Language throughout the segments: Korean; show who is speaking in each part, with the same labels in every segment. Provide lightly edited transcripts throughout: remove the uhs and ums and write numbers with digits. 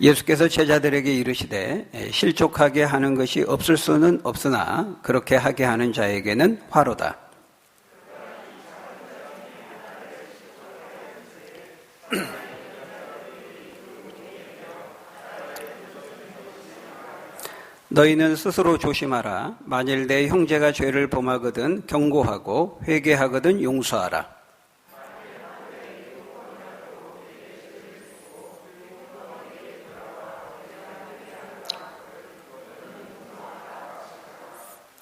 Speaker 1: 예수께서 제자들에게 이르시되 실족하게 하는 것이 없을 수는 없으나 그렇게 하게 하는 자에게는 화로다. 너희는 스스로 조심하라. 만일 내 형제가 죄를 범하거든 경고하고 회개하거든 용서하라.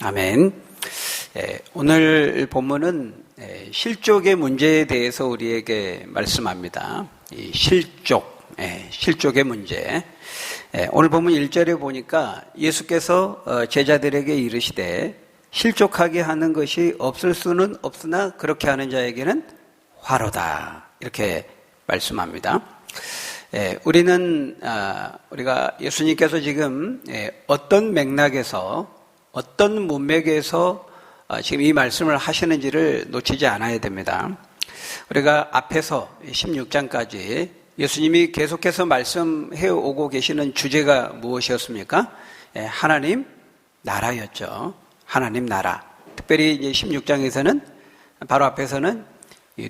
Speaker 1: 아멘. 오늘 본문은 실족의 문제에 대해서 우리에게 말씀합니다. 이 실족의 문제. 오늘 본문 1절에 보니까 예수께서 제자들에게 이르시되 실족하게 하는 것이 없을 수는 없으나 그렇게 하는 자에게는 화로다. 이렇게 말씀합니다. 우리가 예수님께서 지금 어떤 맥락에서 어떤 문맥에서 지금 이 말씀을 하시는지를 놓치지 않아야 됩니다. 우리가 앞에서 16장까지 예수님이 계속해서 말씀해 오고 계시는 주제가 무엇이었습니까? 하나님 나라였죠. 하나님 나라. 특별히 이제 16장에서는 바로 앞에서는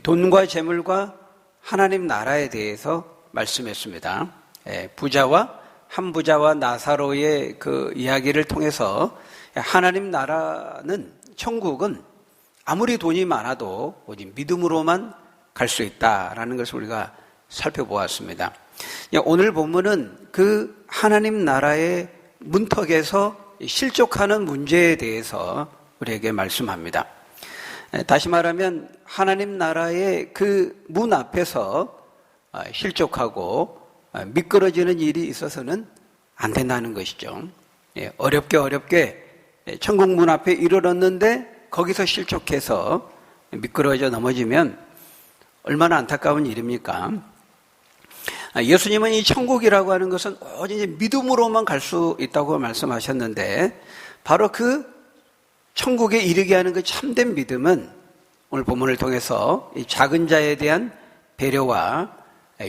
Speaker 1: 돈과 재물과 하나님 나라에 대해서 말씀했습니다. 한 부자와 나사로의 그 이야기를 통해서 하나님 나라는, 천국은 아무리 돈이 많아도 오직 믿음으로만 갈 수 있다라는 것을 우리가 살펴보았습니다. 오늘 본문은 그 하나님 나라의 문턱에서 실족하는 문제에 대해서 우리에게 말씀합니다. 다시 말하면 하나님 나라의 그 문 앞에서 실족하고 미끄러지는 일이 있어서는 안 된다는 것이죠. 어렵게 천국 문 앞에 이르렀는데 거기서 실족해서 미끄러져 넘어지면 얼마나 안타까운 일입니까? 예수님은 이 천국이라고 하는 것은 오직 믿음으로만 갈 수 있다고 말씀하셨는데, 바로 그 천국에 이르게 하는 그 참된 믿음은 오늘 본문을 통해서 이 작은 자에 대한 배려와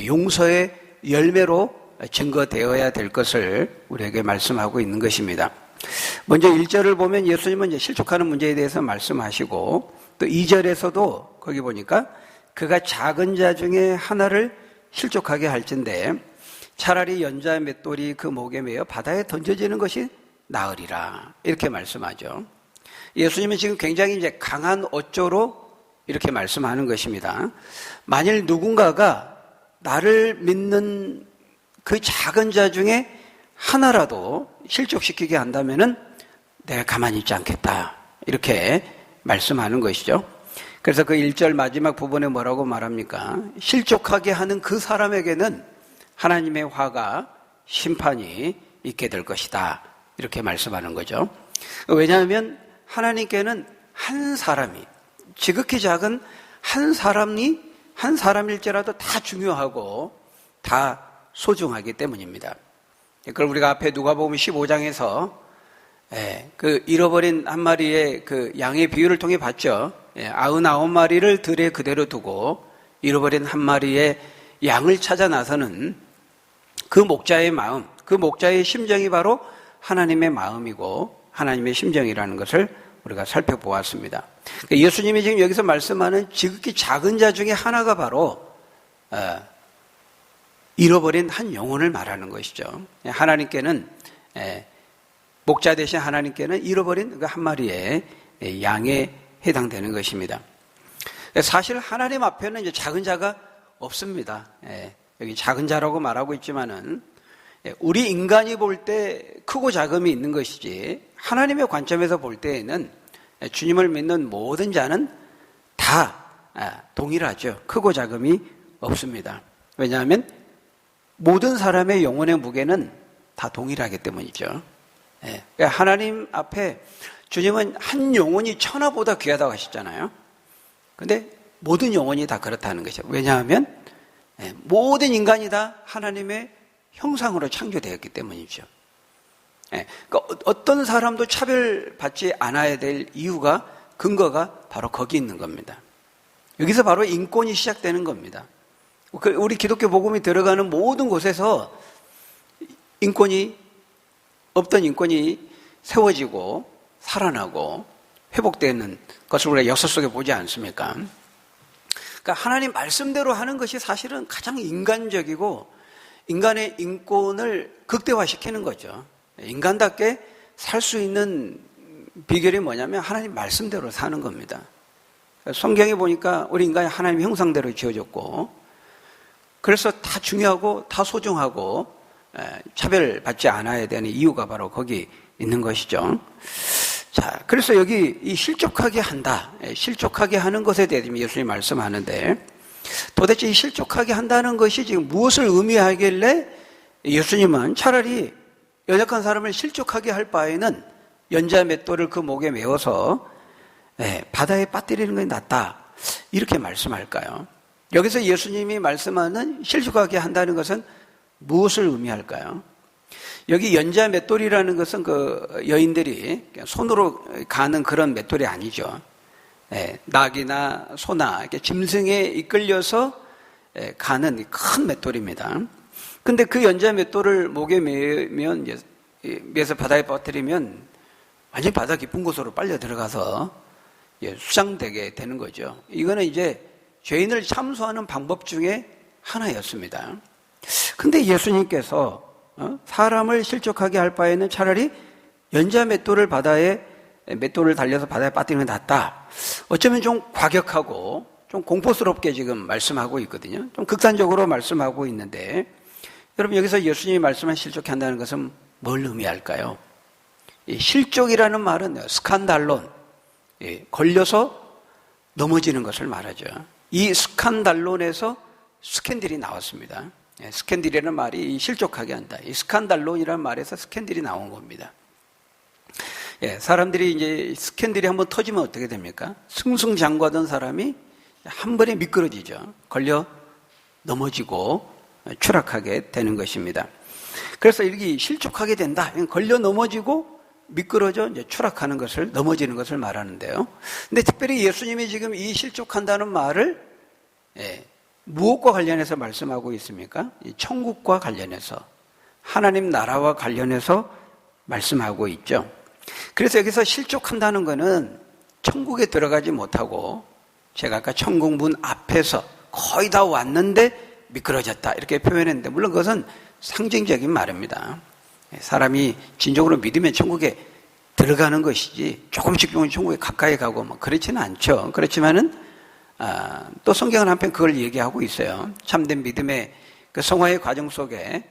Speaker 1: 용서의 열매로 증거되어야 될 것을 우리에게 말씀하고 있는 것입니다. 먼저 1절을 보면 예수님은 이제 실족하는 문제에 대해서 말씀하시고, 또 2절에서도 거기 보니까 그가 작은 자 중에 하나를 실족하게 할진대 차라리 연자 맷돌이 그 목에 매어 바다에 던져지는 것이 나으리라, 이렇게 말씀하죠. 예수님은 지금 굉장히 이제 강한 어조로 이렇게 말씀하는 것입니다. 만일 누군가가 나를 믿는 그 작은 자 중에 하나라도 실족시키게 한다면은 내가 가만히 있지 않겠다, 이렇게 말씀하는 것이죠. 그래서 그 1절 마지막 부분에 뭐라고 말합니까? 실족하게 하는 그 사람에게는 하나님의 화가, 심판이 있게 될 것이다, 이렇게 말씀하는 거죠. 왜냐하면 하나님께는 한 사람이, 지극히 작은 한 사람일지라도 다 중요하고 다 소중하기 때문입니다. 그걸 우리가 앞에 누가복음 15장에서 그 잃어버린 한 마리의 그 양의 비유를 통해 봤죠. 99마리를 들에 그대로 두고 잃어버린 한 마리의 양을 찾아 나서는 그 목자의 마음, 그 목자의 심정이 바로 하나님의 마음이고 하나님의 심정이라는 것을 우리가 살펴보았습니다. 예수님이 지금 여기서 말씀하는 지극히 작은 자 중에 하나가 바로 잃어버린 한 영혼을 말하는 것이죠. 하나님께는, 목자 대신 하나님께는 잃어버린 그 한 마리의 양에 해당되는 것입니다. 사실 하나님 앞에는 이제 작은 자가 없습니다. 여기 작은 자라고 말하고 있지만은 우리 인간이 볼 때 크고 작음이 있는 것이지, 하나님의 관점에서 볼 때에는 주님을 믿는 모든 자는 다 동일하죠. 크고 작음이 없습니다. 왜냐하면 모든 사람의 영혼의 무게는 다 동일하기 때문이죠. 하나님 앞에 주님은 한 영혼이 천하보다 귀하다고 하셨잖아요. 그런데 모든 영혼이 다 그렇다는 것이죠. 왜냐하면 모든 인간이 다 하나님의 형상으로 창조되었기 때문이죠. 그러니까 어떤 사람도 차별받지 않아야 될 이유가, 근거가 바로 거기 있는 겁니다. 여기서 바로 인권이 시작되는 겁니다. 우리 기독교 복음이 들어가는 모든 곳에서 없던 인권이 세워지고 살아나고 회복되는 것을 우리가 역사 속에 보지 않습니까? 그러니까 하나님 말씀대로 하는 것이 사실은 가장 인간적이고 인간의 인권을 극대화시키는 거죠. 인간답게 살 수 있는 비결이 뭐냐면 하나님 말씀대로 사는 겁니다. 성경에 보니까 우리 인간이 하나님 형상대로 지어졌고 그래서 다 중요하고 다 소중하고 차별받지 않아야 되는 이유가 바로 거기 있는 것이죠. 자, 그래서 여기 이 실족하게 한다, 실족하게 하는 것에 대해서 예수님이 말씀하는데 도대체 이 실족하게 한다는 것이 지금 무엇을 의미하길래 예수님은 차라리 연약한 사람을 실족하게 할 바에는 연자 맷돌을 그 목에 메어서 바다에 빠뜨리는 것이 낫다 이렇게 말씀할까요? 여기서 예수님이 말씀하는 실족하게 한다는 것은 무엇을 의미할까요? 여기 연자 맷돌이라는 것은 그 여인들이 손으로 가는 그런 맷돌이 아니죠. 낙이나 소나 이렇게 짐승에 이끌려서 가는 큰 맷돌입니다. 근데 그 연자 맷돌을 목에 매서 바다에 빠뜨리면 완전히 바다 깊은 곳으로 빨려 들어가서 수장되게 되는 거죠. 이거는 이제 죄인을 참수하는 방법 중에 하나였습니다. 근데 예수님께서 사람을 실족하게 할 바에는 차라리 연자 맷돌을 달려서 바다에 빠뜨리는 게 낫다. 어쩌면 좀 과격하고 좀 공포스럽게 지금 말씀하고 있거든요. 좀 극단적으로 말씀하고 있는데 여러분 여기서 예수님이 말씀한 실족해 한다는 것은 뭘 의미할까요? 이 실족이라는 말은 스칸달론, 걸려서 넘어지는 것을 말하죠. 이 스칸달론에서 스캔들이 나왔습니다. 스캔들이라는 말이 실족하게 한다. 이 스칸달론이라는 말에서 스캔들이 나온 겁니다. 사람들이 이제 스캔들이 한번 터지면 어떻게 됩니까? 승승장구하던 사람이 한 번에 미끄러지죠. 걸려 넘어지고 추락하게 되는 것입니다. 그래서 이렇게 실족하게 된다. 걸려 넘어지고 미끄러져 이제 추락하는 것을 넘어지는 것을 말하는데요. 근데 특별히 예수님이 지금 이 실족한다는 말을 무엇과 관련해서 말씀하고 있습니까? 천국과 관련해서 하나님 나라와 관련해서 말씀하고 있죠. 그래서 여기서 실족한다는 것은 천국에 들어가지 못하고 제가 아까 천국 문 앞에서 거의 다 왔는데 미끄러졌다 이렇게 표현했는데 물론 그것은 상징적인 말입니다. 사람이 진정으로 믿으면 천국에 들어가는 것이지 조금씩 천국에 가까이 가고 뭐 그렇지는 않죠. 그렇지만은 또 성경은 한편 그걸 얘기하고 있어요. 참된 믿음의 그 성화의 과정 속에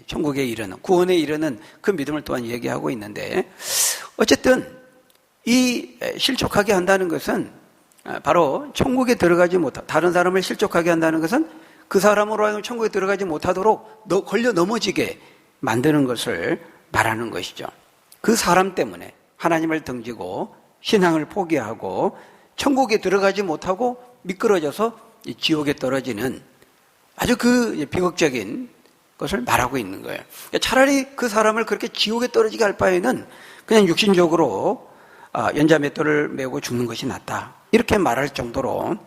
Speaker 1: 천국에 이르는 구원에 이르는 그 믿음을 또한 얘기하고 있는데 어쨌든 이 실족하게 한다는 것은 바로 천국에 들어가지 못하 다른 사람을 실족하게 한다는 것은 그 사람으로 하여금 천국에 들어가지 못하도록 걸려 넘어지게 만드는 것을 말하는 것이죠. 그 사람 때문에 하나님을 등지고 신앙을 포기하고 천국에 들어가지 못하고 미끄러져서 지옥에 떨어지는 아주 그 비극적인 것을 말하고 있는 거예요. 차라리 그 사람을 그렇게 지옥에 떨어지게 할 바에는 그냥 육신적으로 연자 맷돌을 메고 죽는 것이 낫다. 이렇게 말할 정도로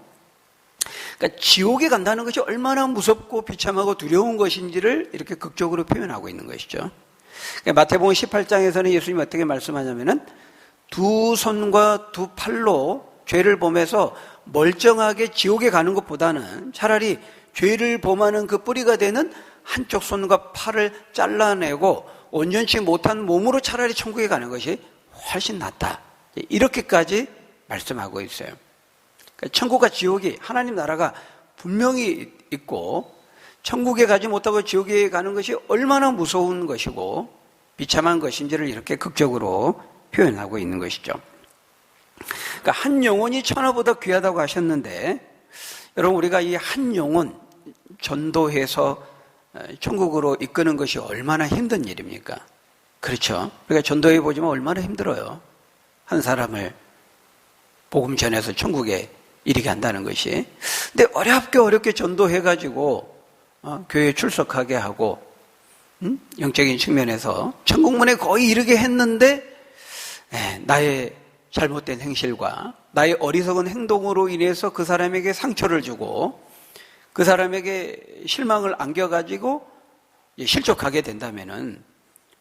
Speaker 1: 그러니까 지옥에 간다는 것이 얼마나 무섭고 비참하고 두려운 것인지를 이렇게 극적으로 표현하고 있는 것이죠. 그러니까 마태복음 18장에서는 예수님이 어떻게 말씀하냐면은 두 손과 두 팔로 죄를 범해서 멀쩡하게 지옥에 가는 것보다는 차라리 죄를 범하는 그 뿌리가 되는 한쪽 손과 팔을 잘라내고 온전치 못한 몸으로 차라리 천국에 가는 것이 훨씬 낫다. 이렇게까지 말씀하고 있어요. 천국과 지옥이 하나님 나라가 분명히 있고 천국에 가지 못하고 지옥에 가는 것이 얼마나 무서운 것이고 비참한 것인지를 이렇게 극적으로 표현하고 있는 것이죠. 그러니까 한 영혼이 천하보다 귀하다고 하셨는데 여러분 우리가 이 한 영혼 전도해서 천국으로 이끄는 것이 얼마나 힘든 일입니까? 그렇죠. 우리가 전도해 보지만 얼마나 힘들어요. 한 사람을 복음 전해서 천국에 이르게 한다는 것이. 근데 어렵게 전도해가지고 교회에 출석하게 하고 영적인 측면에서 천국문에 거의 이르게 했는데 나의 잘못된 행실과 나의 어리석은 행동으로 인해서 그 사람에게 상처를 주고 그 사람에게 실망을 안겨가지고 실족하게 된다면은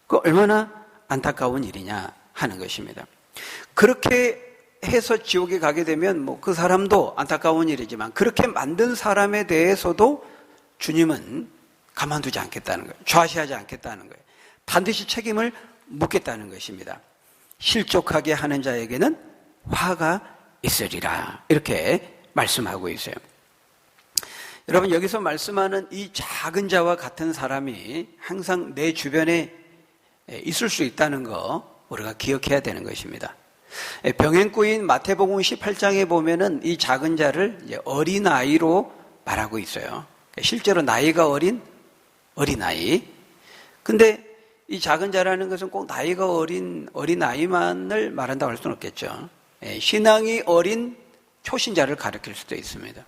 Speaker 1: 그 얼마나 안타까운 일이냐 하는 것입니다. 그렇게 해서 지옥에 가게 되면 뭐 그 사람도 안타까운 일이지만 그렇게 만든 사람에 대해서도 주님은 가만두지 않겠다는 거예요. 좌시하지 않겠다는 거예요. 반드시 책임을 묻겠다는 것입니다. 실족하게 하는 자에게는 화가 있으리라 이렇게 말씀하고 있어요. 여러분, 여기서 말씀하는 이 작은 자와 같은 사람이 항상 내 주변에 있을 수 있다는 거 우리가 기억해야 되는 것입니다. 병행구인 마태복음 18장에 보면은 이 작은 자를 어린아이로 말하고 있어요. 실제로 나이가 어린 어린아이. 근데 이 작은 자라는 것은 꼭 나이가 어린아이만을 말한다고 할 수는 없겠죠. 신앙이 어린 초신자를 가리킬 수도 있습니다.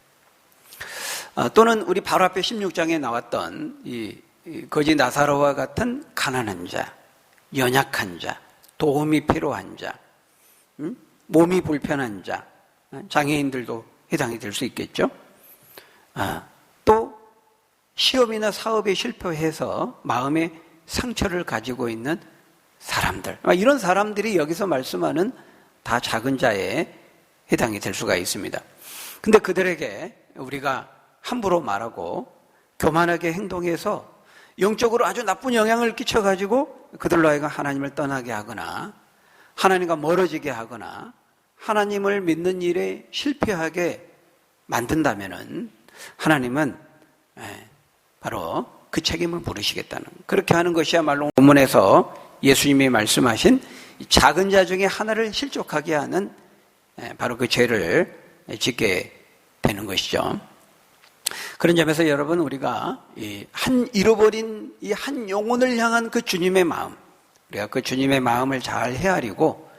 Speaker 1: 또는 우리 바로 앞에 16장에 나왔던 이 거지 나사로와 같은 가난한 자, 연약한 자, 도움이 필요한 자, 몸이 불편한 자, 장애인들도 해당이 될 수 있겠죠. 또 시험이나 사업에 실패해서 마음에 상처를 가지고 있는 사람들, 이런 사람들이 여기서 말씀하는 다 작은 자에 해당이 될 수가 있습니다. 근데 그들에게 우리가 함부로 말하고 교만하게 행동해서 영적으로 아주 나쁜 영향을 끼쳐가지고 그들로 하여금 하나님을 떠나게 하거나 하나님과 멀어지게 하거나 하나님을 믿는 일에 실패하게 만든다면은 하나님은 바로 그 책임을 물으시겠다는, 그렇게 하는 것이야말로 본문에서 예수님이 말씀하신 작은 자 중에 하나를 실족하게 하는 바로 그 죄를 짓게 되는 것이죠. 그런 점에서 여러분, 우리가 잃어버린 이 한 영혼을 향한 그 주님의 마음, 우리가 그 주님의 마음을 잘 헤아리고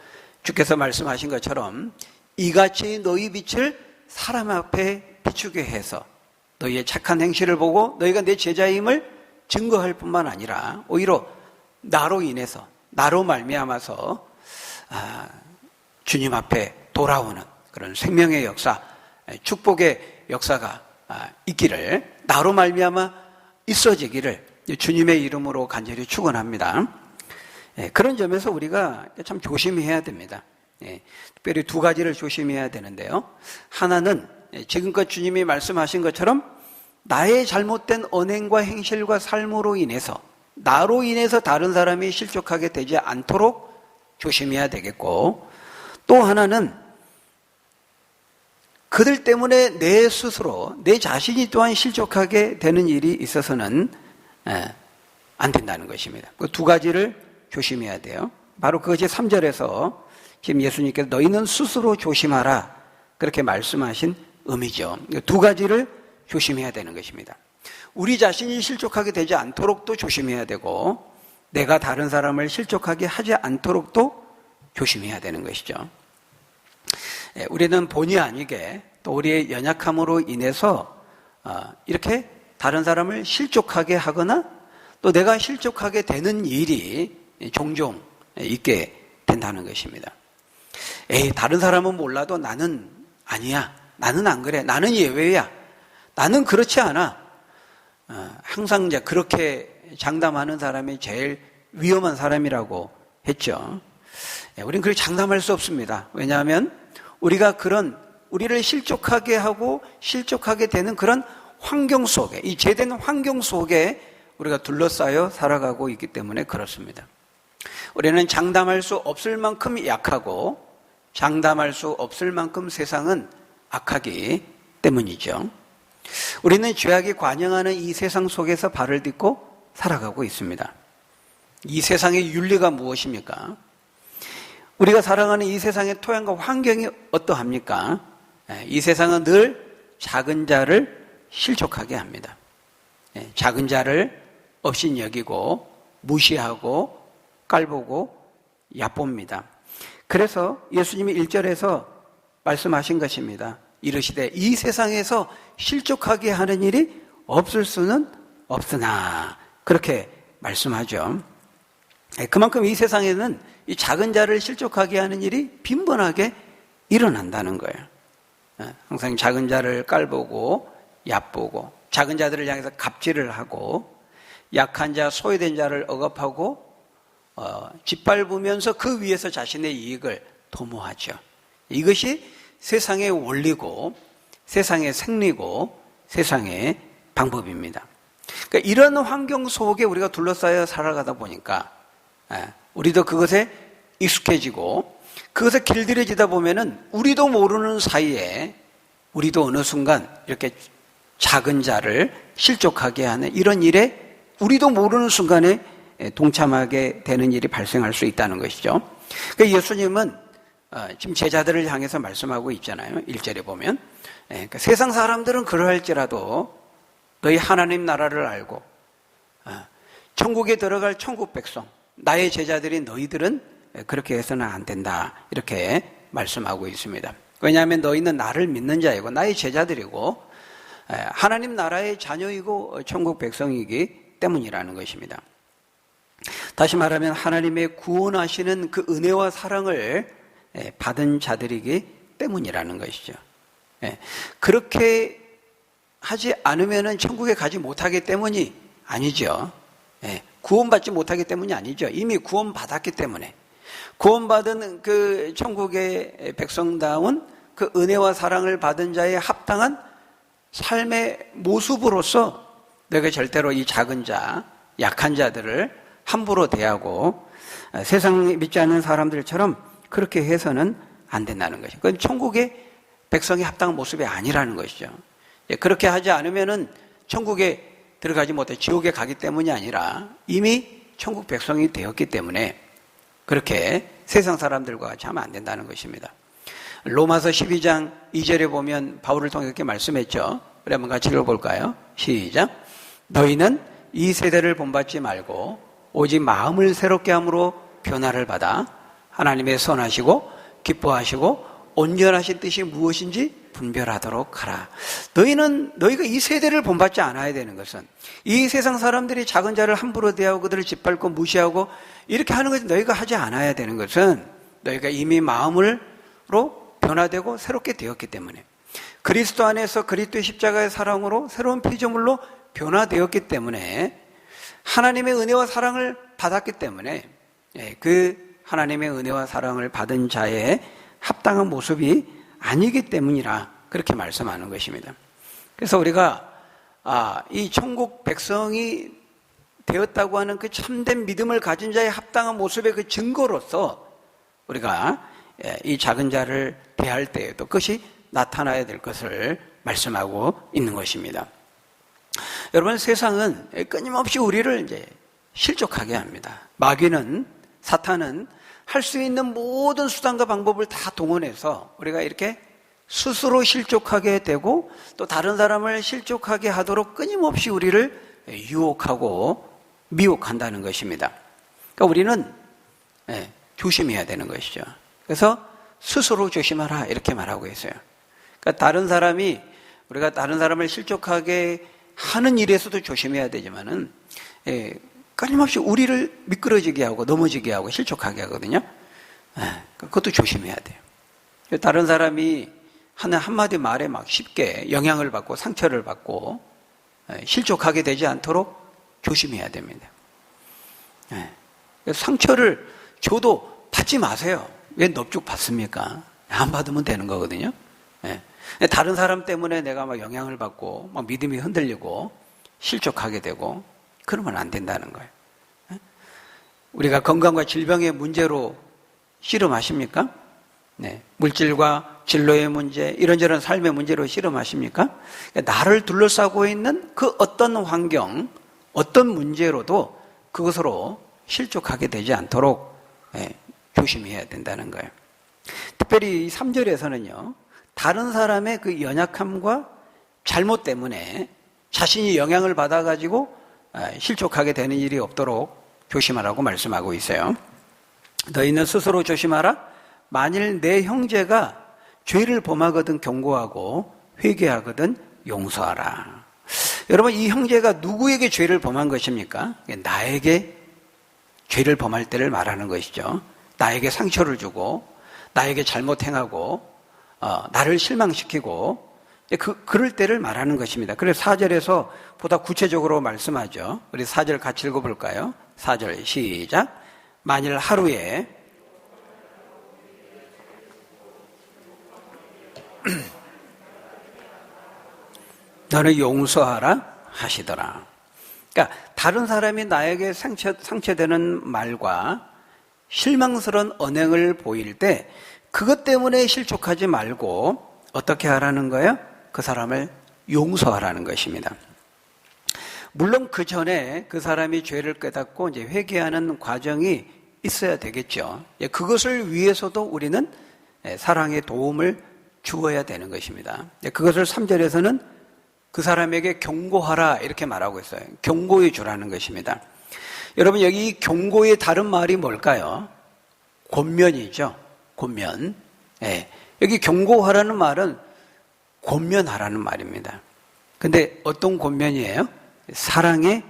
Speaker 1: 주께서 말씀하신 것처럼 이같이 너희 빛을 사람 앞에 비추게 해서 너희의 착한 행실을 보고 너희가 내 제자임을 증거할 뿐만 아니라 오히려 나로 인해서, 나로 말미암아서 주님 앞에 돌아오는 그런 생명의 역사, 축복의 역사가 있기를, 나로 말미암아 있어지기를 주님의 이름으로 간절히 축원합니다. 그런 점에서 우리가 참 조심해야 됩니다. 특별히 두 가지를 조심해야 되는데요. 하나는 지금껏 주님이 말씀하신 것처럼 나의 잘못된 언행과 행실과 삶으로 인해서, 나로 인해서 다른 사람이 실족하게 되지 않도록 조심해야 되겠고, 또 하나는 그들 때문에 내 스스로, 내 자신이 또한 실족하게 되는 일이 있어서는 안 된다는 것입니다. 그 두 가지를 조심해야 돼요. 바로 그것이 3절에서 지금 예수님께서 너희는 스스로 조심하라 그렇게 말씀하신 의미죠. 두 가지를 조심해야 되는 것입니다. 우리 자신이 실족하게 되지 않도록도 조심해야 되고, 내가 다른 사람을 실족하게 하지 않도록도 조심해야 되는 것이죠. 우리는 본의 아니게 또 우리의 연약함으로 인해서 이렇게 다른 사람을 실족하게 하거나 또 내가 실족하게 되는 일이 종종 있게 된다는 것입니다. 다른 사람은 몰라도 나는 아니야, 나는 안 그래, 나는 예외야, 나는 그렇지 않아. 항상 이제 그렇게 장담하는 사람이 제일 위험한 사람이라고 했죠. 우리는 그렇게 장담할 수 없습니다. 왜냐하면 우리가 우리를 실족하게 하고 실족하게 되는 그런 환경 속에, 이 죄된 환경 속에 우리가 둘러싸여 살아가고 있기 때문에 그렇습니다. 우리는 장담할 수 없을 만큼 약하고 장담할 수 없을 만큼 세상은 악하기 때문이죠. 우리는 죄악이 관영하는 이 세상 속에서 발을 딛고 살아가고 있습니다. 이 세상의 윤리가 무엇입니까? 우리가 살아가는 이 세상의 토양과 환경이 어떠합니까? 이 세상은 늘 작은 자를 실족하게 합니다. 작은 자를 없인 여기고 무시하고 깔보고 얕봅니다. 그래서 예수님이 1절에서 말씀하신 것입니다. 이르시되 이 세상에서 실족하게 하는 일이 없을 수는 없으나, 그렇게 말씀하죠. 그만큼 이 세상에는 이 작은 자를 실족하게 하는 일이 빈번하게 일어난다는 거예요. 항상 작은 자를 깔보고 얕보고 작은 자들을 향해서 갑질을 하고 약한 자, 소외된 자를 억압하고 짓밟으면서 그 위에서 자신의 이익을 도모하죠. 이것이 세상의 원리고 세상의 생리고 세상의 방법입니다. 그러니까 이런 환경 속에 우리가 둘러싸여 살아가다 보니까 우리도 그것에 익숙해지고 그것에 길들여지다 보면은 우리도 모르는 사이에 우리도 어느 순간 이렇게 작은 자를 실족하게 하는 이런 일에 우리도 모르는 순간에 동참하게 되는 일이 발생할 수 있다는 것이죠. 그러니까 예수님은 지금 제자들을 향해서 말씀하고 있잖아요. 1절에 보면 그러니까 세상 사람들은 그러할지라도 너희 하나님 나라를 알고 천국에 들어갈 천국 백성 나의 제자들인 너희들은 그렇게 해서는 안 된다 이렇게 말씀하고 있습니다. 왜냐하면 너희는 나를 믿는 자이고 나의 제자들이고 하나님 나라의 자녀이고 천국 백성이기 때문이라는 것입니다. 다시 말하면 하나님의 구원하시는 그 은혜와 사랑을 받은 자들이기 때문이라는 것이죠. 그렇게 하지 않으면 천국에 가지 못하기 때문이 아니죠. 구원받지 못하기 때문이 아니죠. 이미 구원받았기 때문에 구원받은 그 천국의 백성다운 그 은혜와 사랑을 받은 자의 합당한 삶의 모습으로서 너희가 절대로 이 작은 자, 약한 자들을 함부로 대하고 세상에 믿지 않는 사람들처럼 그렇게 해서는 안 된다는 것이죠. 그건 천국의 백성이 합당한 모습이 아니라는 것이죠. 그렇게 하지 않으면은 천국에 들어가지 못해 지옥에 가기 때문이 아니라 이미 천국 백성이 되었기 때문에 그렇게 세상 사람들과 같이 하면 안 된다는 것입니다. 로마서 12장 2절에 보면 바울을 통해 이렇게 말씀했죠. 우리 한번 같이 읽어볼까요? 시작. 너희는 이 세대를 본받지 말고 오직 마음을 새롭게 함으로 변화를 받아 하나님의 선하시고 기뻐하시고 온전하신 뜻이 무엇인지 분별하도록 하라. 너희가 이 세대를 본받지 않아야 되는 것은 이 세상 사람들이 작은 자를 함부로 대하고 그들을 짓밟고 무시하고 이렇게 하는 것은 너희가 하지 않아야 되는 것은 너희가 이미 마음으로 변화되고 새롭게 되었기 때문에 그리스도 안에서 그리스도의 십자가의 사랑으로 새로운 피조물로 변화되었기 때문에 하나님의 은혜와 사랑을 받았기 때문에 그 하나님의 은혜와 사랑을 받은 자의 합당한 모습이 아니기 때문이라 그렇게 말씀하는 것입니다. 그래서 우리가 이 천국 백성이 되었다고 하는 그 참된 믿음을 가진 자의 합당한 모습의 그 증거로서 우리가 이 작은 자를 대할 때에도 그것이 나타나야 될 것을 말씀하고 있는 것입니다. 여러분, 세상은 끊임없이 우리를 이제 실족하게 합니다. 마귀는, 사탄은 할 수 있는 모든 수단과 방법을 다 동원해서 우리가 이렇게 스스로 실족하게 되고 또 다른 사람을 실족하게 하도록 끊임없이 우리를 유혹하고 미혹한다는 것입니다. 그러니까 우리는 조심해야 되는 것이죠. 그래서 스스로 조심하라 이렇게 말하고 있어요. 그러니까 우리가 다른 사람을 실족하게 하는 일에서도 조심해야 되지만은 끊임없이 우리를 미끄러지게 하고 넘어지게 하고 실족하게 하거든요. 그것도 조심해야 돼요. 다른 사람이 하는 한마디 말에 막 쉽게 영향을 받고 상처를 받고 실족하게 되지 않도록 조심해야 됩니다. 상처를 줘도 받지 마세요. 왜 넙죽 받습니까? 안 받으면 되는 거거든요. 다른 사람 때문에 내가 막 영향을 받고 막 믿음이 흔들리고 실족하게 되고 그러면 안 된다는 거예요. 우리가 건강과 질병의 문제로 씨름하십니까? 물질과 진로의 문제, 이런저런 삶의 문제로 씨름하십니까? 나를 둘러싸고 있는 그 어떤 환경, 어떤 문제로도 그것으로 실족하게 되지 않도록 조심해야 된다는 거예요. 특별히 3절에서는요, 다른 사람의 그 연약함과 잘못 때문에 자신이 영향을 받아가지고 실족하게 되는 일이 없도록 조심하라고 말씀하고 있어요. 너희는 스스로 조심하라. 만일 내 형제가 죄를 범하거든 경고하고 회개하거든 용서하라. 여러분, 이 형제가 누구에게 죄를 범한 것입니까? 나에게 죄를 범할 때를 말하는 것이죠. 나에게 상처를 주고 나에게 잘못 행하고 나를 실망시키고 그럴 때를 말하는 것입니다. 그래서 4절에서 보다 구체적으로 말씀하죠. 우리 4절 같이 읽어볼까요? 4절 시작. 만일 하루에 너는 용서하라 하시더라. 그러니까 다른 사람이 나에게 상처되는 말과 실망스러운 언행을 보일 때 그것 때문에 실족하지 말고 어떻게 하라는 거예요? 그 사람을 용서하라는 것입니다. 물론 그 전에 그 사람이 죄를 깨닫고 이제 회개하는 과정이 있어야 되겠죠. 그것을 위해서도 우리는 사랑의 도움을 주어야 되는 것입니다. 그것을 3절에서는 그 사람에게 경고하라 이렇게 말하고 있어요. 경고해 주라는 것입니다. 여러분 여기 경고의 다른 말이 뭘까요? 권면이죠. 권면. 여기 경고하라는 말은 권면하라는 말입니다. 근데 어떤 권면이에요? 사랑의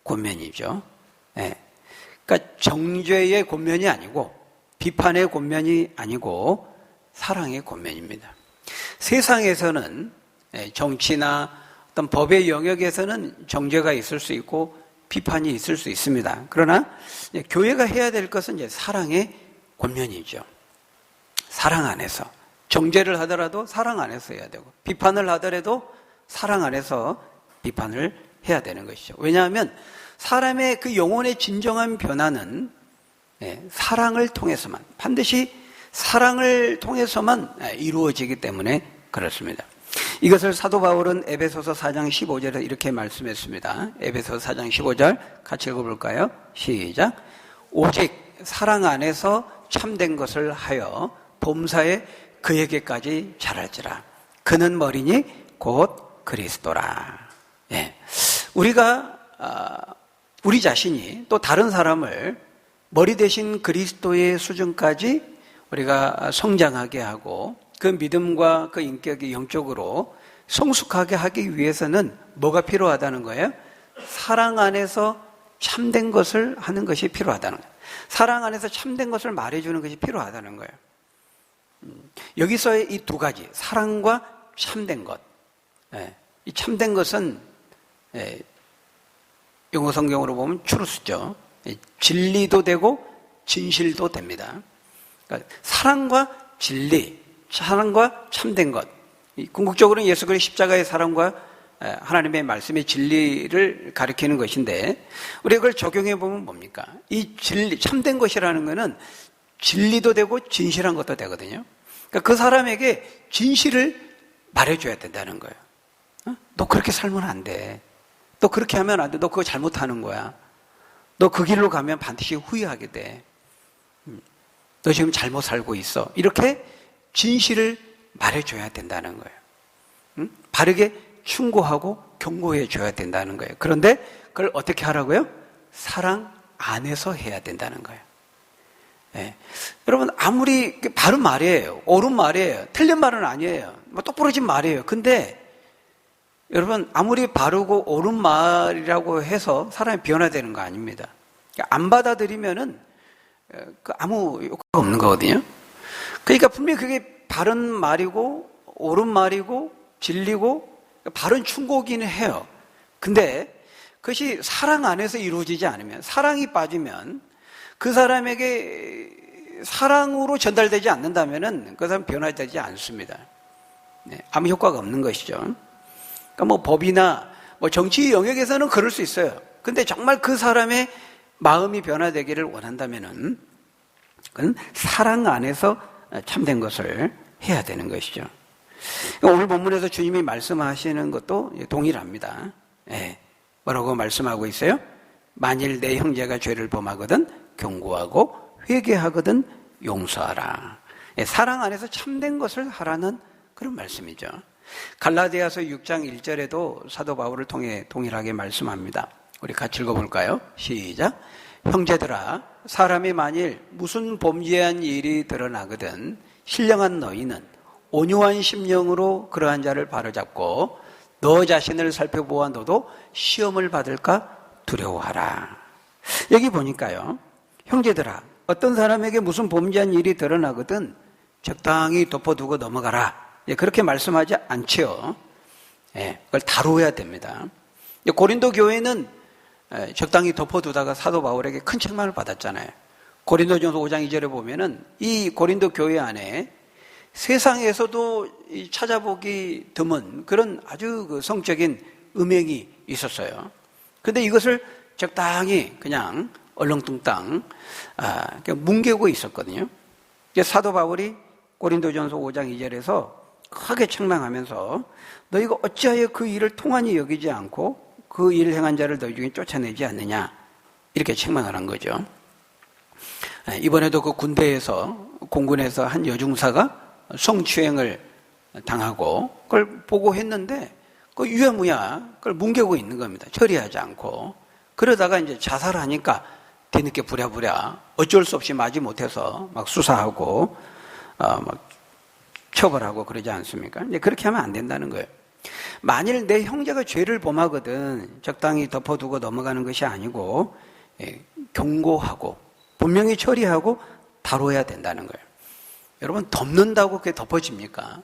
Speaker 1: 권면이죠. 그러니까 정죄의 권면이 아니고 비판의 권면이 아니고 사랑의 권면입니다. 세상에서는 정치나 어떤 법의 영역에서는 정죄가 있을 수 있고 비판이 있을 수 있습니다. 그러나 교회가 해야 될 것은 이제 사랑의 권면이죠. 사랑 안에서 정죄를 하더라도 사랑 안에서 해야 되고 비판을 하더라도 사랑 안에서 비판을 해야 되는 것이죠. 왜냐하면 사람의 그 영혼의 진정한 변화는 사랑을 통해서만 반드시 사랑을 통해서만 이루어지기 때문에 그렇습니다. 이것을 사도 바울은 에베소서 4장 15절에 이렇게 말씀했습니다. 에베소서 4장 15절 같이 읽어볼까요? 시작. 오직 사랑 안에서 참된 것을 하여 범사에 그에게까지 자랄지라. 그는 머리니 곧 그리스도라. 우리가 우리 자신이 또 다른 사람을 머리 대신 그리스도의 수준까지 우리가 성장하게 하고 그 믿음과 그 인격이 영적으로 성숙하게 하기 위해서는 뭐가 필요하다는 거예요? 사랑 안에서 참된 것을 하는 것이 필요하다는 거예요. 사랑 안에서 참된 것을 말해주는 것이 필요하다는 거예요. 여기서의 이 두 가지, 사랑과 참된 것. 이 참된 것은 영어 성경으로 보면 truth죠. 진리도 되고 진실도 됩니다. 그러니까 사랑과 진리, 사랑과 참된 것. 궁극적으로는 예수 그리스도의 십자가의 사랑과 하나님의 말씀의 진리를 가리키는 것인데 우리가 그걸 적용해 보면 뭡니까? 이 진리, 참된 것이라는 것은 진리도 되고 진실한 것도 되거든요. 그러니까 그 사람에게 진실을 말해줘야 된다는 거예요. 너 그렇게 살면 안 돼. 너 그렇게 하면 안 돼. 너 그거 잘못하는 거야. 너 그 길로 가면 반드시 후회하게 돼. 너 지금 잘못 살고 있어. 이렇게 진실을 말해줘야 된다는 거예요. 바르게 충고하고 경고해 줘야 된다는 거예요. 그런데 그걸 어떻게 하라고요? 사랑 안에서 해야 된다는 거예요. 여러분 아무리 바른 말이에요. 옳은 말이에요. 틀린 말은 아니에요. 똑부러진 말이에요. 근데 여러분 아무리 바르고 옳은 말이라고 해서 사람이 변화되는 거 아닙니다. 안 받아들이면은 아무 효과가 없는 거거든요. 그러니까 분명히 그게 바른 말이고 옳은 말이고 진리고 바른 충고기는 해요. 근데 그것이 사랑 안에서 이루어지지 않으면, 사랑이 빠지면 그 사람에게 사랑으로 전달되지 않는다면은 그 사람 변화되지 않습니다. 아무 효과가 없는 것이죠. 그러니까 뭐 법이나 뭐 정치 영역에서는 그럴 수 있어요. 근데 정말 그 사람의 마음이 변화되기를 원한다면은 그건 사랑 안에서 참된 것을 해야 되는 것이죠. 오늘 본문에서 주님이 말씀하시는 것도 동일합니다. 뭐라고 말씀하고 있어요? 만일 내 형제가 죄를 범하거든 경고하고 회개하거든 용서하라. 사랑 안에서 참된 것을 하라는 그런 말씀이죠. 갈라디아서 6장 1절에도 사도 바울을 통해 동일하게 말씀합니다. 우리 같이 읽어볼까요? 시작. 형제들아, 사람이 만일 무슨 범죄한 일이 드러나거든 신령한 너희는 온유한 심령으로 그러한 자를 바로잡고 너 자신을 살펴보아 너도 시험을 받을까 두려워하라. 여기 보니까요, 형제들아, 어떤 사람에게 무슨 범죄한 일이 드러나거든 적당히 덮어두고 넘어가라. 그렇게 말씀하지 않죠. 그걸 다루어야 됩니다. 고린도 교회는 적당히 덮어두다가 사도 바울에게 큰 책망을 받았잖아요. 고린도전서 5장 2절에 보면은 이 고린도 교회 안에 세상에서도 찾아보기 드문 그런 아주 그 성적인 음행이 있었어요. 근데 이것을 적당히 그냥 얼렁뚱땅 그냥 뭉개고 있었거든요. 사도 바울이 고린도전서 5장 2절에서 크게 책망하면서 너희가 어찌하여 그 일을 통한히 여기지 않고 그 일을 행한 자를 너희 중에 쫓아내지 않느냐 이렇게 책망을 한 거죠. 이번에도 그 군대에서 공군에서 한 여중사가 성추행을 당하고 그걸 보고했는데 그 유야무야 그걸 뭉개고 있는 겁니다. 처리하지 않고. 그러다가 이제 자살하니까 뒤늦게 부랴부랴 어쩔 수 없이 마지 못해서 막 수사하고 막 처벌하고 그러지 않습니까? 이제 그렇게 하면 안 된다는 거예요. 만일 내 형제가 죄를 범하거든 적당히 덮어두고 넘어가는 것이 아니고 경고하고 분명히 처리하고 다뤄야 된다는 거예요. 여러분 덮는다고 그게 덮어집니까?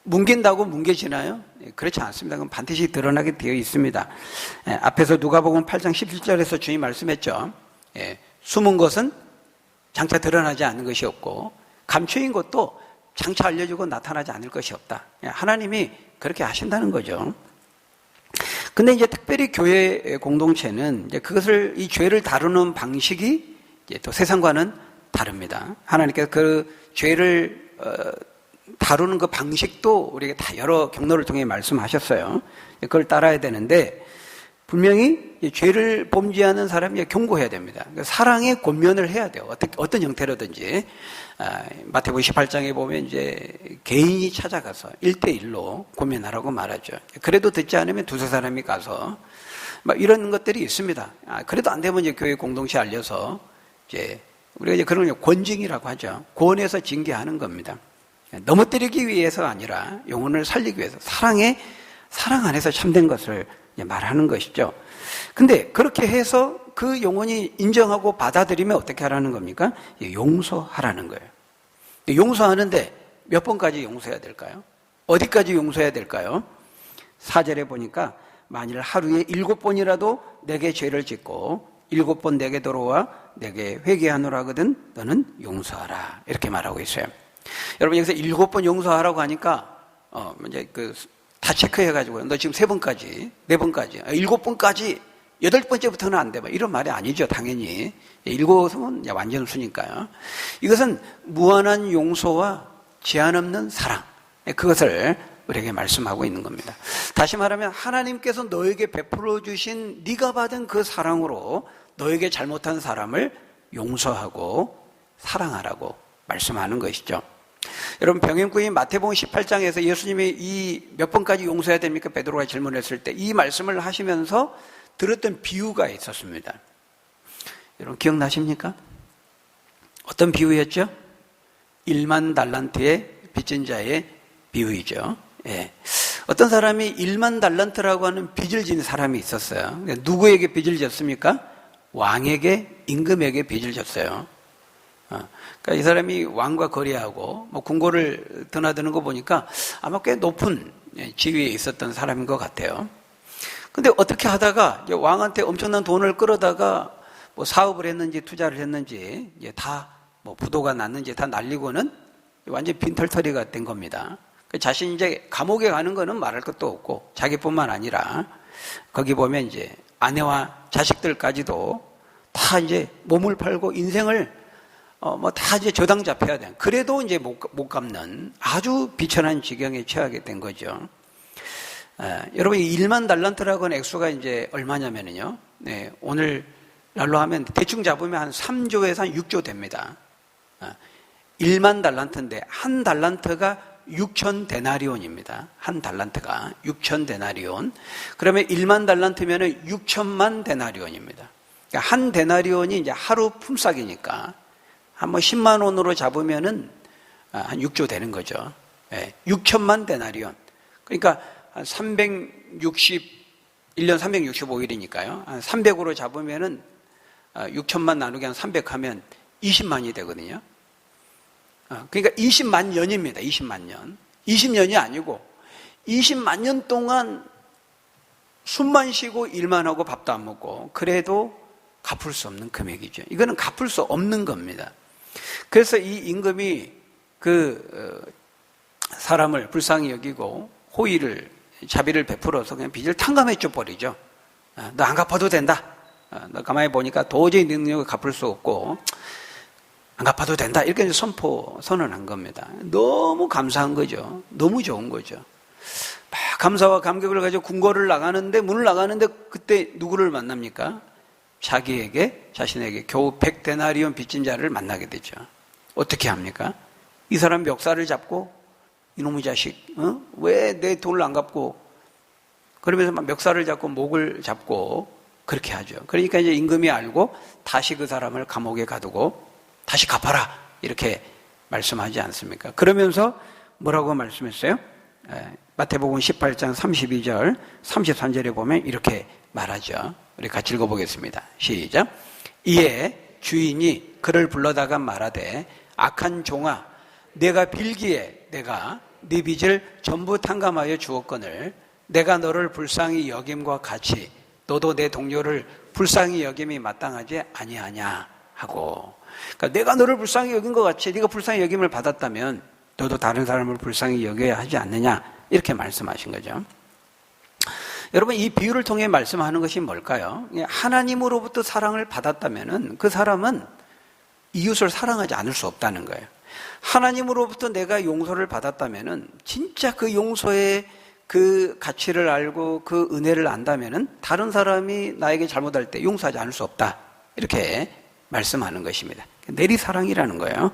Speaker 1: 뭉갠다고 뭉개지나요? 그렇지 않습니다. 그건 반드시 드러나게 되어 있습니다. 앞에서 누가복음 8장 17절에서 주님 말씀했죠. 숨은 것은 장차 드러나지 않는 것이 없고 감춰인 것도 장차 알려주고 나타나지 않을 것이 없다. 하나님이 그렇게 하신다는 거죠. 근데 이제 특별히 교회 공동체는 이제 그것을 이 죄를 다루는 방식이 이제 또 세상과는 다릅니다. 하나님께서 그 죄를 다루는 그 방식도 우리에게 다 여러 경로를 통해 말씀하셨어요. 그걸 따라야 되는데 분명히 죄를 범죄하는 사람이 경고해야 됩니다. 사랑의 권면을 해야 돼요. 어떤 형태로든지. 마태복음 18장에 보면 이제 개인이 찾아가서 1대1로 권면하라고 말하죠. 그래도 듣지 않으면 두세 사람이 가서 막 이런 것들이 있습니다. 그래도 안 되면 이제 교회 공동체 알려서 이제 우리가 이제 그런 걸 권징이라고 하죠. 권해서 징계하는 겁니다. 넘어뜨리기 위해서 아니라 영혼을 살리기 위해서 사랑 안에서 참된 것을 말하는 것이죠. 근데 그렇게 해서 그 영혼이 인정하고 받아들이면 어떻게 하라는 겁니까? 용서하라는 거예요. 용서하는데 몇 번까지 용서해야 될까요? 어디까지 용서해야 될까요? 4절에 보니까 만일 하루에 7번이라도 내게 죄를 짓고 7번 내게 돌아와 내게 회개하노라 하거든 너는 용서하라 이렇게 말하고 있어요. 여러분 여기서 7번 용서하라고 하니까 이제 다 체크해가지고 너 지금 3번까지 4번까지 7번까지 8번째부터는 안 돼. 이런 말이 아니죠. 당연히 7은 완전 수니까요. 이것은 무한한 용서와 제한 없는 사랑 그것을 우리에게 말씀하고 있는 겁니다. 다시 말하면 하나님께서 너에게 베풀어 주신 네가 받은 그 사랑으로 너에게 잘못한 사람을 용서하고 사랑하라고 말씀하는 것이죠. 여러분 병행구인 마태복음 18장에서 예수님이 이 몇 번까지 용서해야 됩니까? 베드로가 질문했을 때 이 말씀을 하시면서 들었던 비유가 있었습니다. 여러분 기억나십니까? 어떤 비유였죠? 1만 달란트의 빚진 자의 비유이죠. 예. 어떤 사람이 1만 달란트라고 하는 빚을 진 사람이 있었어요. 누구에게 빚을 졌습니까? 왕에게, 임금에게 빚을 졌어요. 그러니까 이 사람이 왕과 거래하고 궁궐을 드나드는 거 보니까 아마 꽤 높은 지위에 있었던 사람인 것 같아요. 근데 어떻게 하다가 왕한테 엄청난 돈을 끌어다가 사업을 했는지 투자를 했는지 다 부도가 났는지 다 날리고는 완전 빈털터리가 된 겁니다. 자신이 이제 감옥에 가는 거는 말할 것도 없고 자기뿐만 아니라 거기 보면 이제 아내와 자식들까지도 다 이제 몸을 팔고 인생을 다 이제 저당 잡혀야 돼. 그래도 이제 못 갚는 아주 비천한 지경에 처하게 된 거죠. 여러분, 1만 달란트라고 하는 액수가 이제 얼마냐면요. 네, 오늘 날로 하면 대충 잡으면 한 3조에서 한 6조 됩니다. 1만 달란트인데, 한 달란트가 6천 데나리온입니다. 한 달란트가 6천 데나리온. 그러면 1만 달란트면은 6천만 데나리온입니다. 그러니까 한 데나리온이 이제 하루 품삯이니까 한 10만 원으로 잡으면은 한 6조 되는 거죠. 6천만 데나리온. 그러니까 한 1년 365일이니까요. 한 300으로 잡으면은 6천만 나누기 한 300 하면 20만이 되거든요. 그러니까 20만 년입니다. 20만 년. 20년이 아니고 20만 년 동안 숨만 쉬고 일만 하고 밥도 안 먹고 그래도 갚을 수 없는 금액이죠. 이거는 갚을 수 없는 겁니다. 그래서 이 임금이 사람을 불쌍히 여기고 호의를, 자비를 베풀어서 그냥 빚을 탕감해 줘 버리죠. 너 안 갚아도 된다. 너 가만히 보니까 도저히 능력을 갚을 수 없고 안 갚아도 된다. 이렇게 선언한 겁니다. 너무 감사한 거죠. 너무 좋은 거죠. 막 감사와 감격을 가지고 궁궐을 나가는데, 문을 나가는데 그때 누구를 만납니까? 자신에게 겨우 100데나리온 빚진 자를 만나게 되죠. 어떻게 합니까? 이 사람 멱살을 잡고, 이놈의 자식, 왜 내 돈을 안 갚고, 그러면서 막 멱살을 잡고 목을 잡고 그렇게 하죠. 그러니까 이제 임금이 알고 다시 그 사람을 감옥에 가두고 다시 갚아라 이렇게 말씀하지 않습니까? 그러면서 뭐라고 말씀했어요? 마태복음 18장 32절 33절에 보면 이렇게 말하죠. 우리 같이 읽어보겠습니다. 시작. 이에 주인이 그를 불러다가 말하되 악한 종아, 내가 빌기에 내가 네 빚을 전부 탕감하여 주었거늘 내가 너를 불쌍히 여김과 같이 너도 내 동료를 불쌍히 여김이 마땅하지 아니하냐 하고, 그러니까 내가 너를 불쌍히 여긴 것 같이 네가 불쌍히 여김을 받았다면 너도 다른 사람을 불쌍히 여겨야 하지 않느냐 이렇게 말씀하신 거죠. 여러분, 이 비유를 통해 말씀하는 것이 뭘까요? 하나님으로부터 사랑을 받았다면 그 사람은 이웃을 사랑하지 않을 수 없다는 거예요. 하나님으로부터 내가 용서를 받았다면 진짜 그 용서의 그 가치를 알고 그 은혜를 안다면 다른 사람이 나에게 잘못할 때 용서하지 않을 수 없다 이렇게 말씀하는 것입니다. 내리사랑이라는 거예요.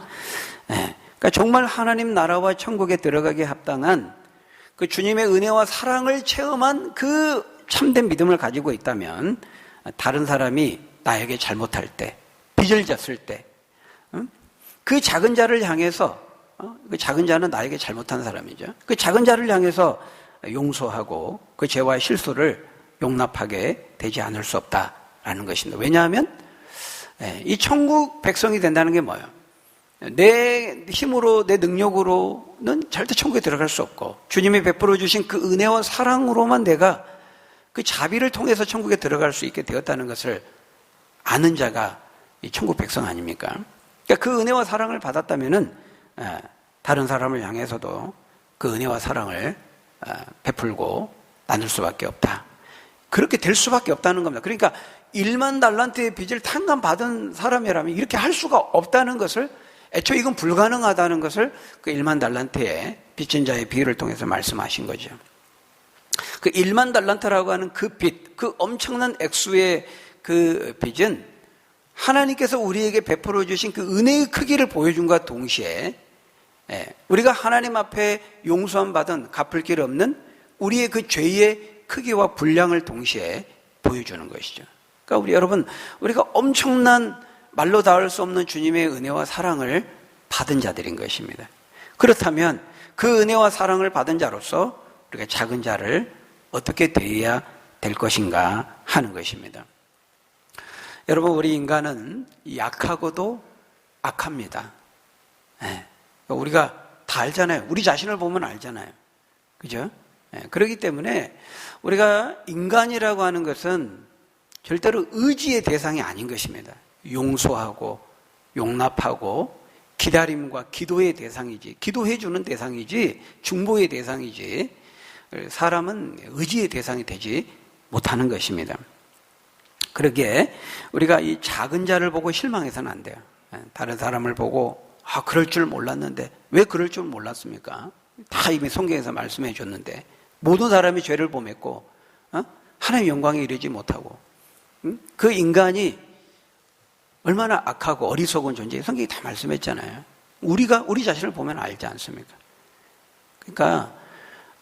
Speaker 1: 그러니까 정말 하나님 나라와 천국에 들어가기에 합당한 그 주님의 은혜와 사랑을 체험한 그 참된 믿음을 가지고 있다면 다른 사람이 나에게 잘못할 때, 빚을 졌을 때 그 작은 자를 향해서, 그 작은 자는 나에게 잘못한 사람이죠. 그 작은 자를 향해서 용서하고 그 죄와 실수를 용납하게 되지 않을 수 없다라는 것입니다. 왜냐하면 이 천국 백성이 된다는 게 뭐예요? 내 힘으로, 내 능력으로는 절대 천국에 들어갈 수 없고 주님이 베풀어 주신 그 은혜와 사랑으로만 내가 그 자비를 통해서 천국에 들어갈 수 있게 되었다는 것을 아는 자가 이 천국 백성 아닙니까? 그러니까 그 은혜와 사랑을 받았다면은 다른 사람을 향해서도 그 은혜와 사랑을 베풀고 나눌 수밖에 없다. 그렇게 될 수밖에 없다는 겁니다. 그러니까 1만 달란트의 빚을 탕감받은 사람이라면 이렇게 할 수가 없다는 것을, 애초에 이건 불가능하다는 것을 그 1만 달란트의 빚진 자의 비유를 통해서 말씀하신 거죠. 그 1만 달란트라고 하는 그 빚, 그 엄청난 액수의 그 빚은 하나님께서 우리에게 베풀어 주신 그 은혜의 크기를 보여준과 동시에 우리가 하나님 앞에 용서함 받은 갚을 길 없는 우리의 그 죄의 크기와 분량을 동시에 보여주는 것이죠. 그러니까 여러분, 우리가 엄청난 말로 닿을 수 없는 주님의 은혜와 사랑을 받은 자들인 것입니다. 그렇다면 그 은혜와 사랑을 받은 자로서 우리가 작은 자를 어떻게 대해야 될 것인가 하는 것입니다. 여러분, 우리 인간은 약하고도 악합니다. 우리가 다 알잖아요. 우리 자신을 보면 알잖아요. 그죠? 그렇기 때문에 우리가 인간이라고 하는 것은 절대로 의지의 대상이 아닌 것입니다. 용서하고 용납하고 기다림과 기도의 대상이지, 기도해주는 대상이지, 중보의 대상이지, 사람은 의지의 대상이 되지 못하는 것입니다. 그러기에 우리가 이 작은 자를 보고 실망해서는 안 돼요. 다른 사람을 보고 그럴 줄 몰랐는데 왜 그럴 줄 몰랐습니까? 다 이미 성경에서 말씀해 줬는데 모든 사람이 죄를 범했고 하나님의 영광에 이르지 못하고 그 인간이 얼마나 악하고 어리석은 존재, 성경이 다 말씀했잖아요. 우리 자신을 보면 알지 않습니까? 그러니까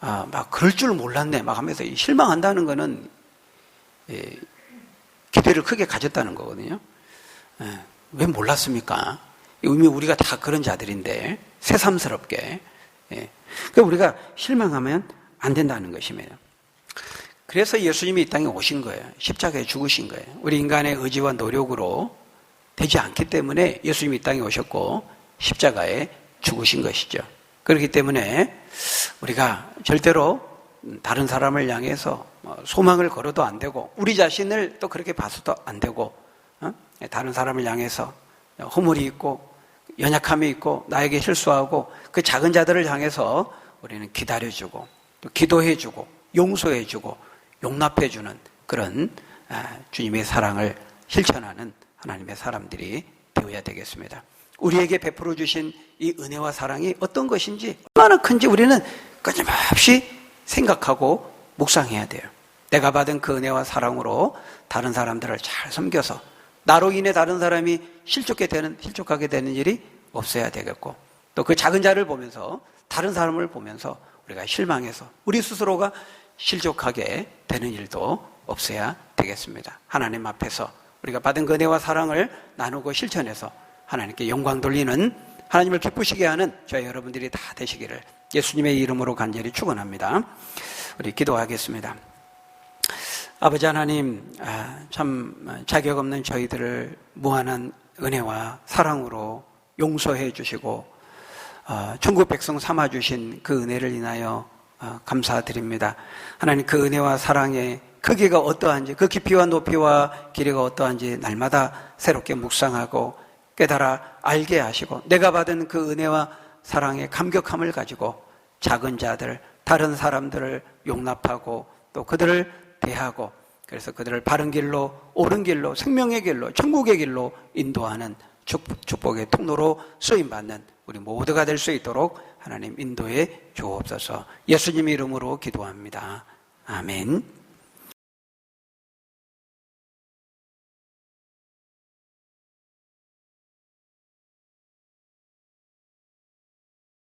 Speaker 1: 막 그럴 줄 몰랐네 막 하면서 실망한다는 거는 기대를 크게 가졌다는 거거든요. 왜 몰랐습니까? 이미 우리가 다 그런 자들인데 새삼스럽게. 그러니까 우리가 실망하면 안 된다는 것입니다. 그래서 예수님이 이 땅에 오신 거예요. 십자가에 죽으신 거예요. 우리 인간의 의지와 노력으로 되지 않기 때문에 예수님이 이 땅에 오셨고 십자가에 죽으신 것이죠. 그렇기 때문에 우리가 절대로 다른 사람을 향해서 소망을 걸어도 안 되고 우리 자신을 또 그렇게 봐서도 안 되고 다른 사람을 향해서 허물이 있고 연약함이 있고 나에게 실수하고 그 작은 자들을 향해서 우리는 기다려주고 또 기도해주고 용서해주고 용납해주는 그런 주님의 사랑을 실천하는 하나님의 사람들이 되어야 되겠습니다. 우리에게 베풀어 주신 이 은혜와 사랑이 어떤 것인지 얼마나 큰지 우리는 끊임없이 생각하고 묵상해야 돼요. 내가 받은 그 은혜와 사랑으로 다른 사람들을 잘 섬겨서 나로 인해 다른 사람이 실족하게 되는 일이 없어야 되겠고 또 그 작은 자를 보면서 다른 사람을 보면서 우리가 실망해서 우리 스스로가 실족하게 되는 일도 없어야 되겠습니다. 하나님 앞에서 우리가 받은 그 은혜와 사랑을 나누고 실천해서 하나님께 영광 돌리는 하나님을 기쁘시게 하는 저희 여러분들이 다 되시기를 예수님의 이름으로 간절히 축원합니다. 우리 기도하겠습니다. 아버지 하나님, 참 자격 없는 저희들을 무한한 은혜와 사랑으로 용서해 주시고 천국 백성 삼아 주신 그 은혜를 인하여 감사드립니다. 하나님, 그 은혜와 사랑의 크기가 어떠한지, 그 깊이와 높이와 길이가 어떠한지 날마다 새롭게 묵상하고 깨달아 알게 하시고 내가 받은 그 은혜와 사랑의 감격함을 가지고 작은 자들, 다른 사람들을 용납하고 또 그들을 대하고 그래서 그들을 바른 길로, 옳은 길로, 생명의 길로, 천국의 길로 인도하는 축복의 통로로 쓰임받는 우리 모두가 될 수 있도록 하나님 인도해 주옵소서. 예수님 이름으로 기도합니다. 아멘.